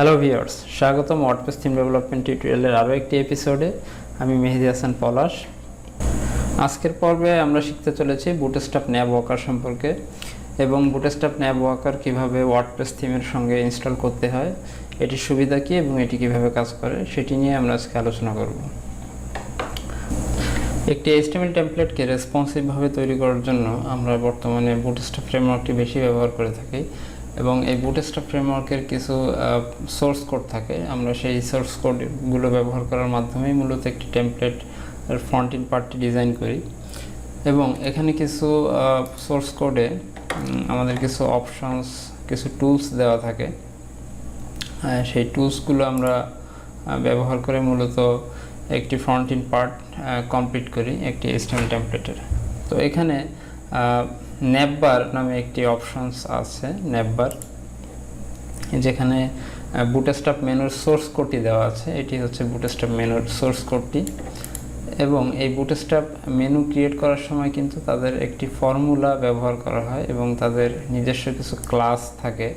Hello viewers, স্বাগতম WordPress theme development টিউটোরিয়ালের আরও একটি এপিসোডে। আমি মেহেদি হাসান পলাশ। আজকের পর্বে আমরা শিখতে চলেছি বুটস্ট্র্যাপ ন্যাভওয়াকার সম্পর্কে এবং বুটস্ট্র্যাপ ন্যাভওয়াকার কীভাবে ওয়ার্ডপ্রেস থিমের সঙ্গে ইনস্টল করতে হয়, এটির সুবিধা কী এবং এটি কীভাবে কাজ করে সেটি নিয়ে আমরা আজকে আলোচনা করব। একটি HTML টেমপ্লেটকে রেসপন্সিভভাবে তৈরি করার জন্য আমরা বর্তমানে বুটস্ট্র্যাপ ফ্রেমওয়ার্কটি বেশি ব্যবহার করে থাকি এবং এই বুটস্ট্র্যাপ ফ্রেমওয়ার্কের কিছু সোর্স কোড থাকে। আমরা সেই সোর্স কোডগুলো ব্যবহার করার মাধ্যমেই মূলত একটি টেমপ্লেট ফ্রন্ট এন্ড পার্টটি ডিজাইন করি এবং এখানে কিছু সোর্স কোডে আমাদের কিছু অপশনস, কিছু টুলস দেওয়া থাকে। সেই টুলসগুলো আমরা ব্যবহার করে মূলত একটি ফ্রন্ট এন্ড পার্ট কমপ্লিট করি একটি HTML টেমপ্লেটের। তো এখানে ন্যাভবার নামে একটি অপশনস আছে, ন্যাভবার, যেখানে বুটস্ট্র্যাপ মেনুর সোর্স কোডটি দেওয়া আছে। এটি হচ্ছে বুটস্ট্র্যাপ মেনুর সোর্স কোডটি এবং এই বুটস্ট্র্যাপ মেনু ক্রিয়েট করার সময় কিন্তু তাদের একটি ফর্মুলা ব্যবহার করা হয় এবং তাদের নিজস্ব কিছু ক্লাস থাকে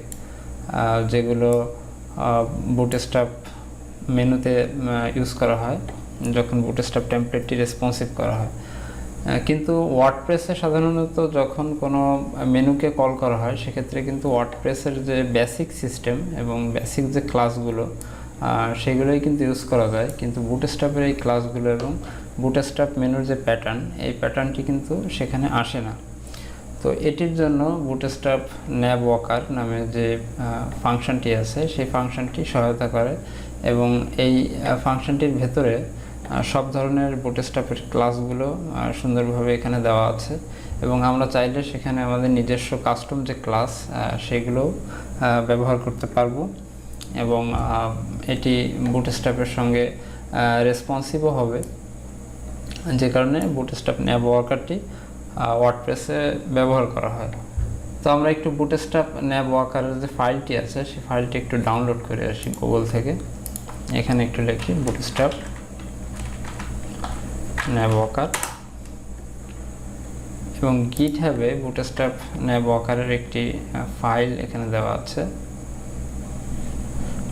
যেগুলো বুটস্ট্র্যাপ মেনুতে ইউজ করা হয় যখন বুটস্ট্র্যাপ টেমপ্লেটটি রেসপন্সিভ করা হয়। কিন্তু ওয়ার্ডপ্রেসে সাধারণত যখন কোনো মেনুকে কল করা হয় সেক্ষেত্রে কিন্তু ওয়ার্ডপ্রেসের যে বেসিক সিস্টেম এবং বেসিক যে ক্লাসগুলো সেগুলোই কিন্তু ইউজ করা যায়, কিন্তু বুটস্ট্র্যাপের এই ক্লাসগুলো এবং বুটস্ট্র্যাপ মেনুর যে প্যাটার্ন, এই প্যাটার্নটি কিন্তু সেখানে আসে না। তো এটির জন্য বুটস্ট্র্যাপ ন্যাভওয়াকার নামে যে ফাংশনটি আছে সেই ফাংশনটি সহায়তা করে এবং এই ফাংশনটির ভেতরে সব ধরনের বুটস্ট্র্যাপের ক্লাসগুলো সুন্দরভাবে এখানে দেওয়া আছে এবং আমরা চাইলে সেখানে আমাদের নিজস্ব কাস্টম যে ক্লাস সেগুলো ব্যবহার করতে পারবো এবং এটি বুটস্ট্র্যাপের সঙ্গে রেসপন্সিভও হবে, যে কারণে বুটস্ট্র্যাপ ন্যাভওয়াকারটি ওয়ার্ডপ্রেসে ব্যবহার করা হয়। তো আমরা একটু বুটস্ট্র্যাপ ন্যাভওয়াকারের যে ফাইলটি আছে সেই ফাইলটি একটু ডাউনলোড করে আসি গুগল থেকে। এখানে একটু লিখি বুটস্ট্র্যাপ ন্যাভওয়াকার এবং গিটহাবে বুটস্ট্র্যাপ ন্যাভওয়াকারের একটি ফাইল এখানে দেওয়া আছে,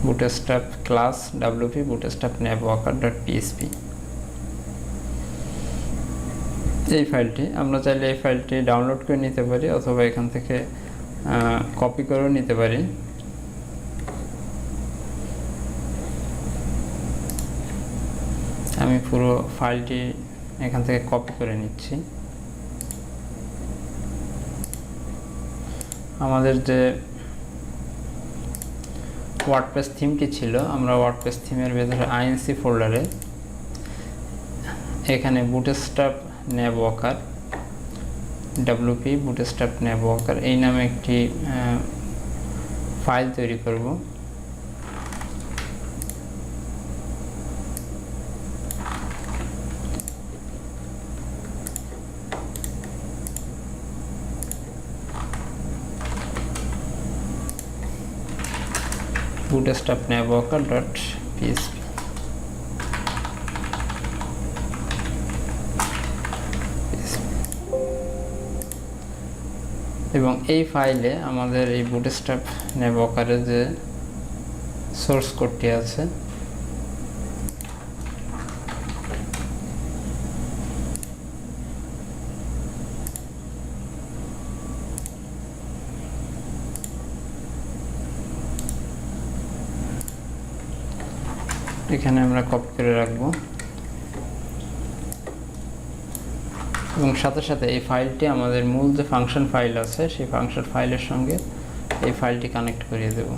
bootstrap class wp bootstrap navwalker.php। এই ফাইলটি আমরা চাইলে এই ফাইলটি ডাউনলোড করে নিতে পারি অথবা এখান থেকে কপি করেও নিতে পারি। আমি পুরো ফাইলটি এখান থেকে কপি করে নিচ্ছি। আমাদের যে ওয়ার্ডপ্রেস থিমটি ছিল, আমরা ওয়ার্ডপ্রেস থিমের ভেতরে INC ফোল্ডারে এখানে বুটস্ট্র্যাপ ন্যাভওয়াকার wp bootstrap navwalker এই নামে একটি ফাইল তৈরি করব। bootstrap navwalker.php এবং এই ফাইলে আমাদের এই বুটস্ট্র্যাপ ন্যাভওয়াকারের যে সোর্স কোডটি আছে এখানে আমরা কপি করে রাখবো এবং সাথে সাথে এই ফাইলটি আমাদের মূল যে ফাংশন ফাইল আছে সেই ফাংশন ফাইলের সঙ্গে এই ফাইলটি কানেক্ট করিয়ে দেব,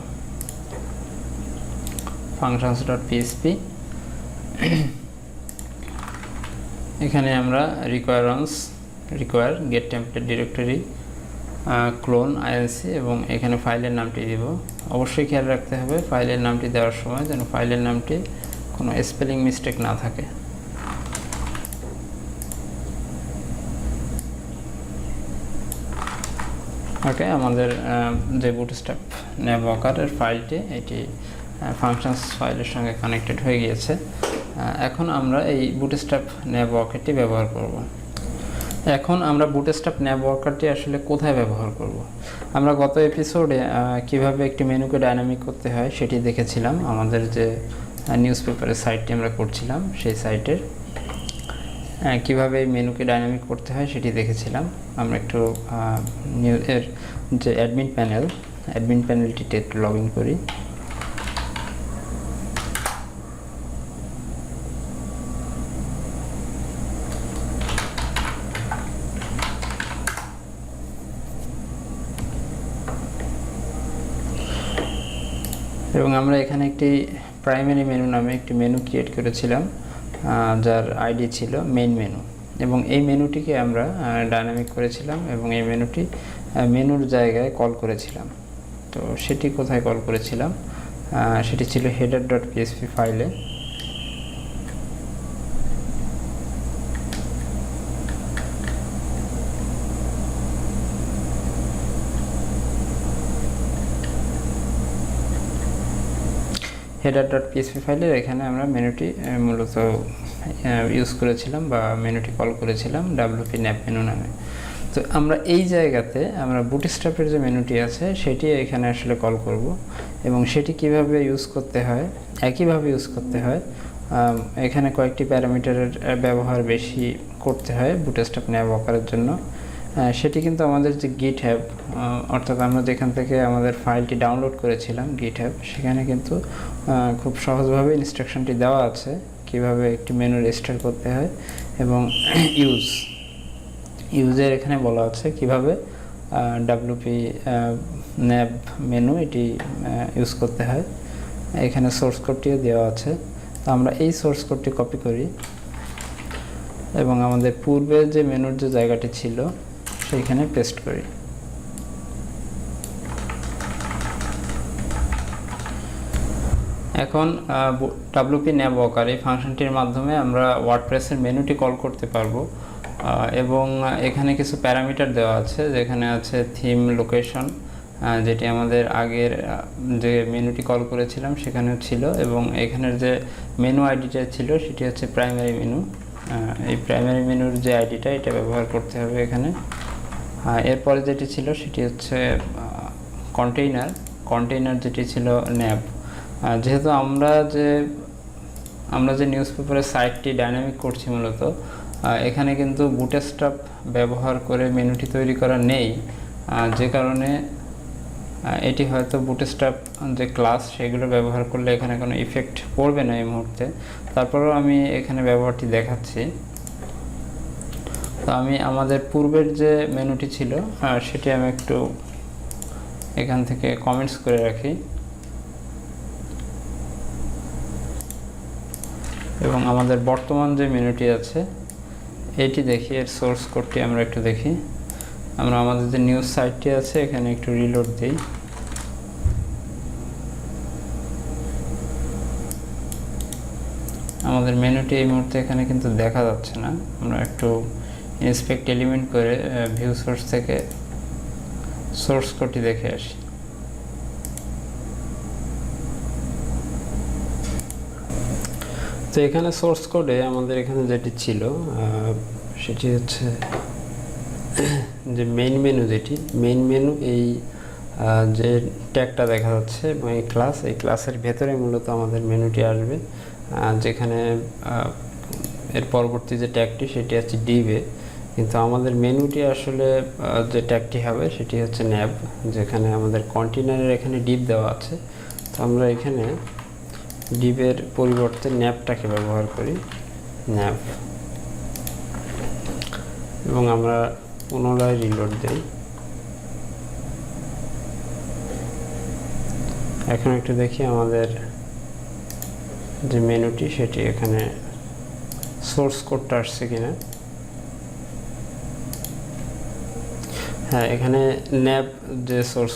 functions.php। এখানে আমরা require get template directory clone INC এবং এখানে ফাইলের নামটি দিব। অবশ্যই খেয়াল রাখতে হবে ফাইলের নামটি দেওয়ার সময় যেন ফাইলের নামটি কোনো স্পেলিং মিস্টেক না থাকে। ওকে, আমাদের যে বুটস্ট্র্যাপ ন্যাভওয়াকারের ফাইলটি এটি ফাংশনস ফাইলের সঙ্গে কানেক্টেড হয়ে গিয়েছে। এখন আমরা এই বুটস্ট্র্যাপ ন্যাভওয়াকারটি ব্যবহার করব। এখন আমরা বুটস্ট্র্যাপ ন্যাভওয়ার্কারটি আসলে কোথায় ব্যবহার করব। আমরা গত এপিসোডে কিভাবে একটি মেনুকে ডাইনামিক করতে হয় সেটি দেখেছিলাম। আমাদের যে নিউজ পেপারের সাইটটি আমরা করছিলাম সেই সাইটের কিভাবে এই মেনুকে ডাইনামিক করতে হয় সেটি দেখেছিলাম। আমরা একটু এর যে অ্যাডমিন প্যানেলটিতে একটু লগ ইন করি। এবং আমরা এখানে একটি প্রাইমারি মেনু নামে একটি মেনু ক্রিয়েট করেছিলাম, যার আইডি ছিল মেইন মেনু, এবং এই মেনুটিকে আমরা ডাইনামিক করেছিলাম এবং এই মেনুটি মেনুর জায়গায় কল করেছিলাম। তো সেটি কোথায় কল করেছিলাম, সেটি ছিল header.php ফাইলে। header.php ফাইলের এখানে আমরা মেনুটি মূলত ইউজ করেছিলাম বা মেনুটি কল করেছিলাম wp nav মেনু নামে। তো আমরা এই জায়গাতে আমরা বুটস্ট্র্যাপের যে মেনুটি আছে সেটি এখানে আসলে কল করব, এবং সেটি কিভাবে ইউজ করতে হয়, একইভাবে ইউজ করতে হয়। এখানে কয়েকটি প্যারামিটারের ব্যবহার বেশি করতে হয় বুটস্ট্র্যাপ ন্যাভওয়ার্কারের জন্য। সেটি কিন্তু আমাদের যে GitHub, অর্থাৎ আমরা যেখান থেকে আমাদের ফাইলটি ডাউনলোড করেছিলাম GitHub, সেখানে কিন্তু খুব সহজভাবে ইনস্ট্রাকশনটি দেওয়া আছে কিভাবে একটি মেনু রেজিস্টার করতে হয়, এবং ইউজের এখানে বলা আছে কিভাবে wp nav মেনু এটি ইউজ করতে হয়। এখানে সোর্স কোডটিও দেওয়া আছে। তো আমরা এই সোর্স কোডটি কপি করি এবং আমাদের পূর্বে যে মেনুর যে জায়গাটি ছিল সেইখানে পেস্ট করি। এখন wp navwalker এই ফাংশনটির মাধ্যমে আমরা ওয়ার্ডপ্রেসের মেনুটি কল করতে পারবো, এবং এখানে কিছু প্যারামিটার দেওয়া আছে, যেখানে আছে থিম লোকেশন, যেটি আমাদের আগের যে মেনুটি কল করেছিলাম সেখানেও ছিল, এবং এখানের যে মেনু আইডিটা ছিল সেটি হচ্ছে প্রাইমারি মেনু। এই প্রাইমারি মেনুর যে আইডিটা এটা ব্যবহার করতে হবে এখানে। এরপরে যেটি ছিল সেটি হচ্ছে কন্টেইনার যেটি ছিল ন্যাব। যেহেতু আমরা যে নিউজ পেপারের সাইটটি ডাইনামিক করছি মূলত, এখানে কিন্তু বুটস্ট্র্যাপ ব্যবহার করে মেনুটি তৈরি করা নেই, যে কারণে এটি হয়তো বুটস্ট্র্যাপ যে ক্লাস সেগুলো ব্যবহার করলে এখানে কোনো ইফেক্ট পড়বে না এই মুহূর্তে। তারপরেও আমি এখানে ব্যবহারটি দেখাচ্ছি। তো আমি আমাদের পূর্বের যে মেনুটি ছিল সেটি আমি একটু এখান থেকে কমেন্টস করে রাখি, এবং আমাদের বর্তমান যে মেনুটি আছে এটি দেখি, এর সোর্স কোডটি আমরা একটু দেখি। আমরা আমাদের যে নিউজ সাইটটি আছে এখানে একটু রিলোড দিই। আমাদের মেনুটি এই মুহূর্তে এখানে কিন্তু দেখা যাচ্ছে না। আমরা একটু ইন্সপেক্ট এলিমেন্ট করে ভিউ সোর্স থেকে সোর্স কোডটি দেখে আসি। তো এখানে সোর্স কোডে আমাদের এখানে যেটি ছিল সেটি হচ্ছে যে মেইন মেনু এই যে ট্যাগটা দেখা যাচ্ছে এবং এই ক্লাসের ভেতরে মূলত আমাদের মেনুটি আসবে, যেখানে এর পরবর্তী যে ট্যাগটি সেটি হচ্ছে ডিভে, কিন্তু আমাদের মেনুটি আসলে যে ট্যাগটি হবে সেটি হচ্ছে ন্যাব, যেখানে আমাদের কন্টেইনারের এখানে ডিভ দেওয়া আছে। তো আমরা এখানে ডিভের পরিবর্তে ন্যাবটাকে ব্যবহার করি, ন্যাব, এবং আমরা পুনরায় রিলোড দেই। এখন একটু দেখি আমাদের যে মেনুটি সেটি এখানে সোর্স কোডটা আসছে কিনা। হ্যাঁ, এখানে ন্যাব যে সোর্স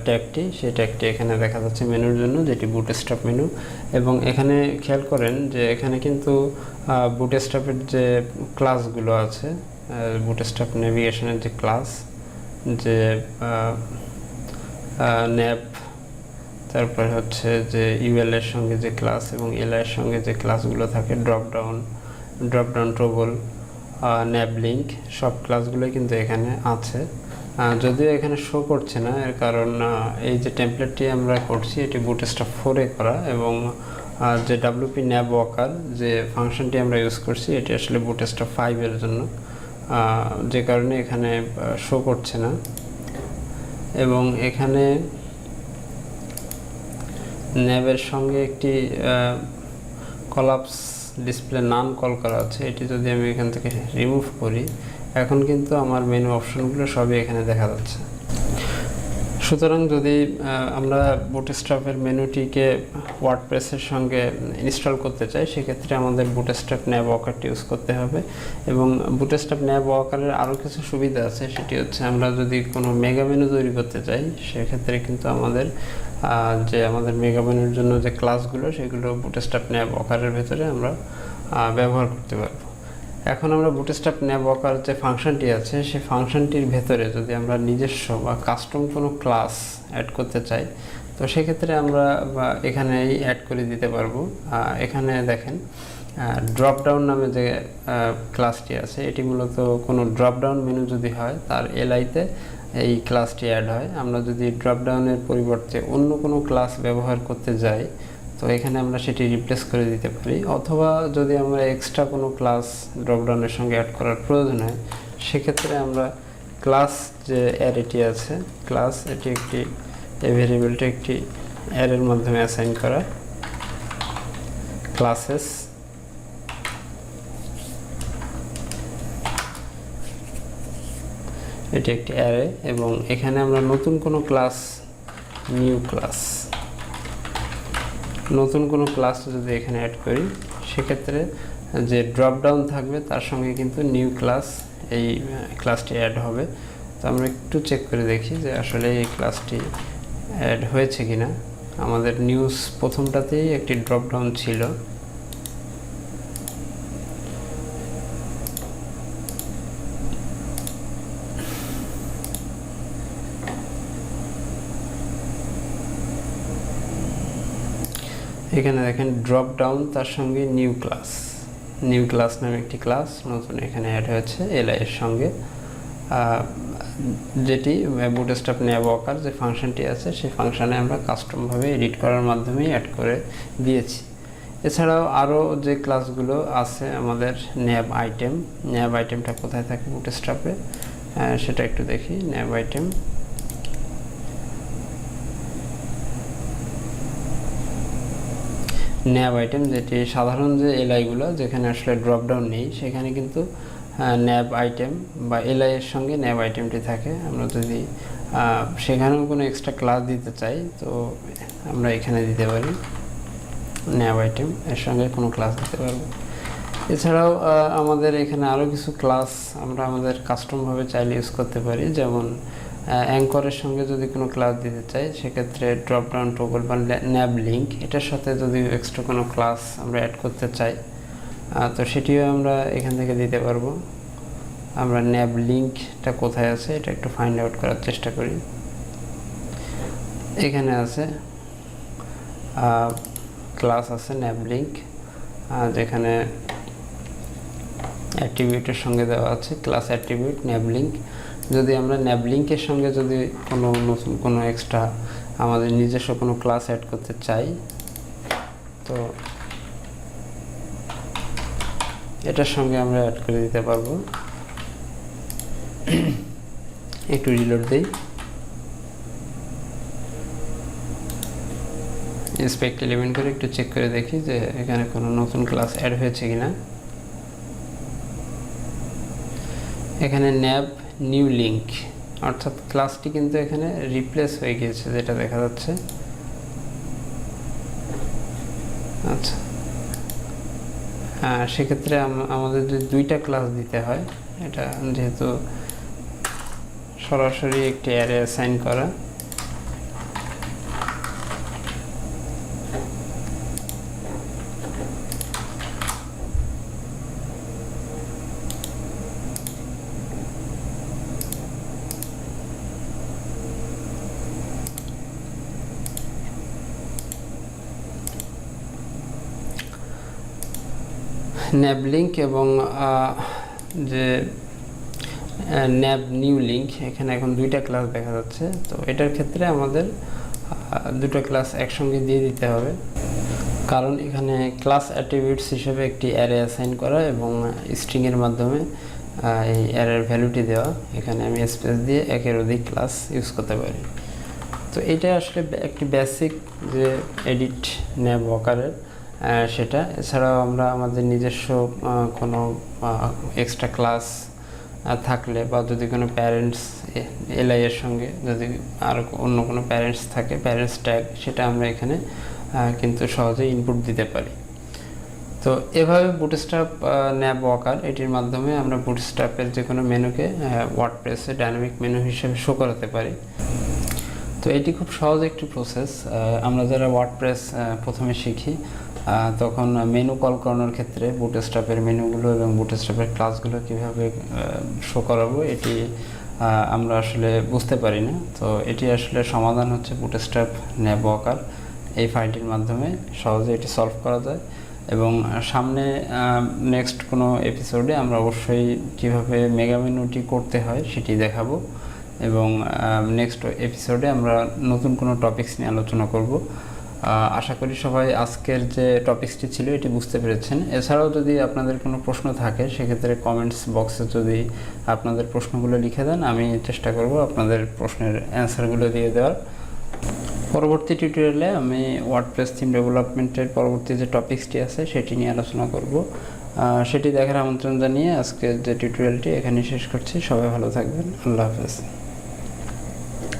ট্যাগটি সেই ট্যাগটি এখানে দেখা যাচ্ছে মেনুর জন্য, যেটি বুটস্ট্র্যাপ মেনু। এবং এখানে খেয়াল করেন যে এখানে কিন্তু বুটস্ট্র্যাপের যে ক্লাসগুলো আছে, বুটস্ট্র্যাপ নেভিগেশনের যে ক্লাস, যে ন্যাব, তারপরে হচ্ছে যে ইউএল এর সঙ্গে যে ক্লাস এবং এলআই এর সঙ্গে যে ক্লাসগুলো থাকে, ড্রপডাউন টোবল, ন্যাব লিঙ্ক সব ক্লাসগুলোই কিন্তু এখানে আছে। যদিও এখানে শো করছে না, এর কারণ এই যে টেমপ্লেটটি আমরা করছি এটি বুটস্ট্র্যাপ 4-এ করা, এবং যে WP Navwalker যে ফাংশনটি আমরা ইউজ করছি এটি আসলে বুটস্ট্র্যাপ 5-এর জন্য, যে কারণে এখানে শো করছে না। এবং এখানে ন্যাবের সঙ্গে একটি কলাপস ডিসপ্লে নান কল করা আছে, এটি যদি আমি এখান থেকে রিমুভ করি এখন কিন্তু আমার মেনু অপশনগুলো সবই এখানে দেখা যাচ্ছে। সুতরাং যদি আমরা বুটস্ট্র্যাপের মেনুটিকে ওয়ার্ডপ্রেসের সঙ্গে ইনস্টল করতে চাই সেক্ষেত্রে আমাদের বুটস্ট্র্যাপ ন্যাভওয়াকারটি ইউজ করতে হবে। এবং বুটস্ট্র্যাপ ন্যাভওয়াকারের আরও কিছু সুবিধা আছে, সেটি হচ্ছে আমরা যদি কোনো মেগা মেনু তৈরি করতে চাই সেক্ষেত্রে কিন্তু আমাদের মেগা মেনুর জন্য যে ক্লাসগুলো সেগুলো বুটস্ট্র্যাপ ন্যাভওয়াকারের ভেতরে আমরা ব্যবহার করতে পারবো। এখন আমরা বুটস্ট্র্যাপ ন্যাভওয়াকার যে ফাংশনটি আছে সেই ফাংশনটির ভেতরে যদি আমরা নিজস্ব বা কাস্টম কোনো ক্লাস অ্যাড করতে চাই তো সেক্ষেত্রে আমরা এখানেই অ্যাড করে দিতে পারবো। এখানে দেখেন ড্রপডাউন নামে যে ক্লাসটি আছে এটি মূলত কোনো ড্রপডাউন মেনু যদি হয় তার এলআইতে এই ক্লাসটি অ্যাড হয়। আমরা যদি ড্রপডাউনের পরিবর্তে অন্য কোনো ক্লাস ব্যবহার করতে যাই তো এখানে আমরা সেটি রিপ্লেস করে দিতে পারি, অথবা যদি আমরা এক্সট্রা কোনো ক্লাস ড্রপডাউনের সঙ্গে অ্যাড করার প্রয়োজন হয় সেক্ষেত্রে আমরা ক্লাস যে অ্যারেটি আছে ক্লাস এটি একটি ভেরিয়েবলটি একটি অ্যারের মাধ্যমে অ্যাসাইন করা ক্লাসেস, এটি একটি অ্যারে, এবং এখানে আমরা নতুন কোনো ক্লাস নতুন কোনো ক্লাস যদি এখানে অ্যাড করি সেক্ষেত্রে যে ড্রপডাউন থাকবে তার সঙ্গে কিন্তু নিউ ক্লাস এই ক্লাসটি অ্যাড হবে। তো আমরা একটু চেক করে দেখি যে আসলে এই ক্লাসটি অ্যাড হয়েছে কিনা। আমাদের নিউজ প্রথমটাতেই একটি ড্রপডাউন ছিল, এখানে দেখেন ড্রপ ডাউন তার সঙ্গে নিউ ক্লাস নামে একটি ক্লাস নতুন এখানে অ্যাড হয়েছে এলআই এর সঙ্গে, যেটি বুটস্ট্র্যাপ ন্যাভওয়াকার যে ফাংশনটি আছে সেই ফাংশনে আমরা কাস্টমভাবে এডিট করার মাধ্যমে অ্যাড করে দিয়েছি। এছাড়াও আরও যে ক্লাসগুলো আছে আমাদের ন্যাব আইটেমটা কোথায় থাকে বুটস্ট্র্যাপে সেটা একটু দেখি। ন্যাব আইটেম যেটি সাধারণ যে এলআইগুলো যেখানে আসলে ড্রপডাউন নেই সেখানে কিন্তু ন্যাব আইটেম বা এলআই এর সঙ্গে ন্যাব আইটেমটি থাকে। আমরা যদি সেখানেও কোনো এক্সট্রা ক্লাস দিতে চাই তো আমরা এখানে দিতে পারি, ন্যাব আইটেম এর সঙ্গে কোনো ক্লাস দিতে পারবো। এছাড়াও আমাদের এখানে আরও কিছু ক্লাস আমরা আমাদের কাস্টমভাবে চাইলে ইউজ করতে পারি, যেমন অ্যাঙ্করের সঙ্গে যদি কোনো ক্লাস দিতে চাই সেক্ষেত্রে ড্রপডাউন টগল বা ন্যাব লিঙ্ক এটার সাথে যদি এক্সট্রা কোনো ক্লাস আমরা অ্যাড করতে চাই তো সেটিও আমরা এখান থেকে দিতে পারবো। আমরা ন্যাব লিঙ্কটা কোথায় আছে এটা একটু ফাইন্ড আউট করার চেষ্টা করি। এখানে আছে ক্লাস আছে ন্যাব লিঙ্ক, যেখানে অ্যাট্রিবিউটের সঙ্গে দেওয়া আছে ক্লাস অ্যাট্রিবিউট ন্যাব লিঙ্ক। যদি আমরা ন্যাব লিঙ্কের সঙ্গে যদি নতুন কোনো এক্সট্রা আমাদের নিজস্ব কোনো ক্লাস অ্যাড করতে চাই তো এটার সঙ্গে আমরা অ্যাড করে দিতে পারবো। একটু রিলোড দেই, ইন্সপেক্ট এলিমেন্ট করে একটু চেক করে দেখি যে এখানে কোনো নতুন ক্লাস অ্যাড হয়েছে কিনা। এখানে ন্যাব নিউ লিঙ্ক অর্থাৎ ক্লাসটি কিন্তু এখানে রিপ্লেস হয়ে গিয়েছে যেটা দেখা যাচ্ছে। আচ্ছা, সেক্ষেত্রে আমাদের যদি দুইটা ক্লাস দিতে হয়, এটা যেহেতু সরাসরি একটি অ্যারে অ্যাসাইন করা, ন্যাব লিঙ্ক এবং যে ন্যাব নিউ লিঙ্ক, এখানে এখন দুইটা ক্লাস দেখা যাচ্ছে। তো এটার ক্ষেত্রে আমাদের দুটো ক্লাস একসঙ্গে দিয়ে দিতে হবে, কারণ এখানে ক্লাস অ্যাট্রিবিউটস হিসেবে একটি অ্যারে অ্যাসাইন করা এবং স্ট্রিংয়ের মাধ্যমে এই অ্যারের ভ্যালুটি দেওয়া। এখানে আমি স্পেস দিয়ে একের অধিক ক্লাস ইউজ করতে পারি। তো এটা আসলে একটি বেসিক যে এডিট ন্যাব ওয়াকারের সেটা। এছাড়াও আমরা আমাদের নিজস্ব কোনো এক্সট্রা ক্লাস থাকলে বা যদি কোনো প্যারেন্টস এলআই এর সঙ্গে যদি আর অন্য কোনো প্যারেন্টস থাকে, প্যারেন্টস ট্যাগ, সেটা আমরা এখানে কিন্তু সহজেই ইনপুট দিতে পারি। তো এভাবে বুটস্ট্র্যাপ ন্যাব ওয়াকার, এটির মাধ্যমে আমরা বুটস্ট্র্যাপের যে কোনো মেনুকে ওয়ার্ডপ্রেসে ডাইনামিক মেনু হিসেবে শো করাতে পারি। তো এটি খুব সহজ একটি প্রসেস। আমরা যারা ওয়ার্ডপ্রেস প্রথমে শিখি তখন মেনু কল করানোর ক্ষেত্রে বুটস্ট্র্যাপের মেনুগুলো এবং বুটস্ট্র্যাপের ক্লাসগুলো কীভাবে শো করাবো এটি আমরা আসলে বুঝতে পারি না। তো এটি আসলে সমাধান হচ্ছে বুটস্ট্র্যাপ ন্যাব ওয়াকার। এই ফাইলটির মাধ্যমে সহজে এটি সলভ করা যায় এবং সামনে নেক্সট কোনো এপিসোডে আমরা অবশ্যই কীভাবে মেগা মেনুটি করতে হয় সেটি দেখাবো এবং নেক্সট এপিসোডে আমরা নতুন কোনো টপিকস নিয়ে আলোচনা করব। আশা করি সবাই আজকের যে টপিকসটি ছিল এটি বুঝতে পেরেছেন। এছাড়াও যদি আপনাদের কোনো প্রশ্ন থাকে সেক্ষেত্রে কমেন্টস বক্সে যদি আপনাদের প্রশ্নগুলো লিখে দেন, আমি চেষ্টা করব আপনাদের প্রশ্নের অ্যান্সারগুলো দিয়ে দেওয়ার। পরবর্তী টিউটোরিয়ালে আমি ওয়ার্ডপ্রেস থিম ডেভেলপমেন্টের পরবর্তী যে টপিকসটি আছে সেটি নিয়ে আলোচনা করব। সেটি দেখার আমন্ত্রণ জানিয়ে আজকের যে টিউটোরিয়ালটি এখানে শেষ করছি। সবাই ভালো থাকবেন। আল্লাহ হাফেজ।